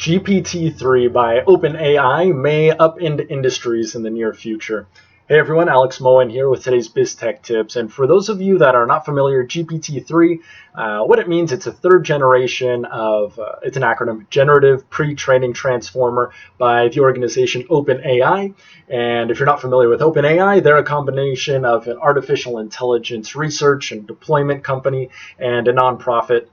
GPT-3 by OpenAI may upend industries in the near future. Hey everyone, Alex Moen here with today's BizTech tips. And for those of you that are not familiar, GPT-3, what it means, it's a third generation of, it's an acronym, Generative Pre-Training Transformer by the organization OpenAI. And if you're not familiar with OpenAI, they're a combination of an artificial intelligence research and deployment company and a nonprofit.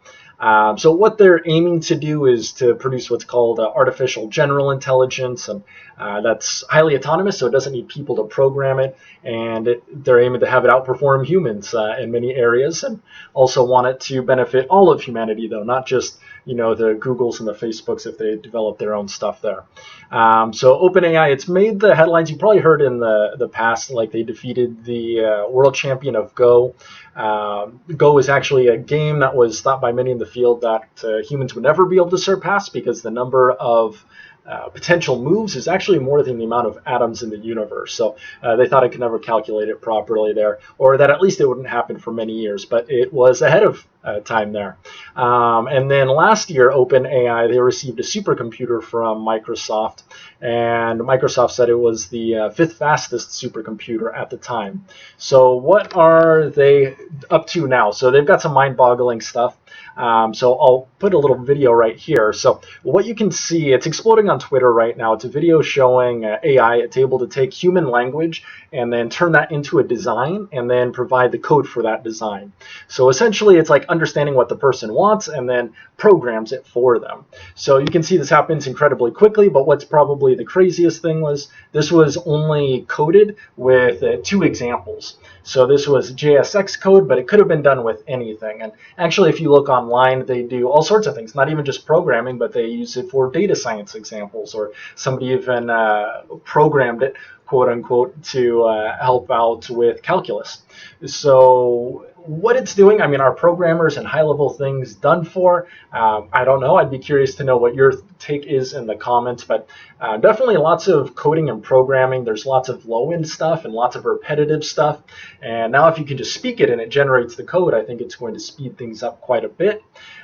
So what they're aiming to do is to produce what's called artificial general intelligence, and that's highly autonomous, so it doesn't need people to program it, and they're aiming to have it outperform humans in many areas, and also want it to benefit all of humanity, though, not just the Googles and the Facebooks if they develop their own stuff there. So OpenAI, it's made the headlines. You probably heard in the past, like they defeated the world champion of Go. Go is actually a game that was thought by many in the field that humans would never be able to surpass because the number of potential moves is actually more than the amount of atoms in the universe. So they thought it could never calculate it properly there, or that at least it wouldn't happen for many years, but it was ahead of time there. And then last year, OpenAI, they received a supercomputer from Microsoft, and Microsoft said it was the fifth fastest supercomputer at the time. So what are they up to now? So they've got some mind-boggling stuff. So I'll put a little video right here. So what you can see, it's exploding on Twitter right now. It's a video showing AI. It's able to take human language and then turn that into a design and then provide the code for that design. So essentially, it's like understanding what the person wants and then programs it for them. So you can see this happens incredibly quickly, but what's probably the craziest thing was this was only coded with 2 examples. So this was JSX code, but it could have been done with anything. And actually, if you look online, they do all sorts of things, not even just programming, but they use it for data science examples, or somebody even programmed it, quote unquote, to help out with calculus. So what it's doing, I mean, are programmers and high-level things done for? I don't know. I'd be curious to know what your take is in the comments, but definitely lots of coding and programming. There's lots of low-end stuff and lots of repetitive stuff. And now if you can just speak it and it generates the code, I think it's going to speed things up quite a bit.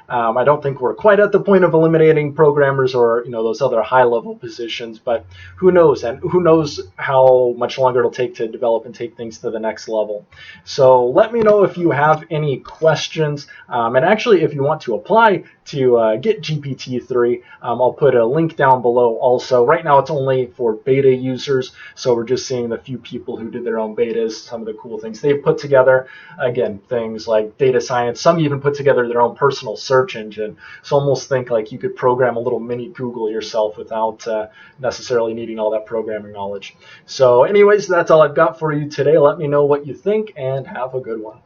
I don't think we're quite at the point of eliminating programmers or those other high-level positions, but who knows? And who knows how much longer it'll take to develop and take things to the next level. So let me know if you have any questions. And actually, if you want to apply to get GPT-3, I'll put a link down below also. Right now, it's only for beta users, so we're just seeing the few people who did their own betas, some of the cool things they've put together. Again, things like data science. Some even put together their own personal search engine. So almost think like you could program a little mini Google yourself without necessarily needing all that programming knowledge. So anyways, that's all I've got for you today. Let me know what you think and have a good one.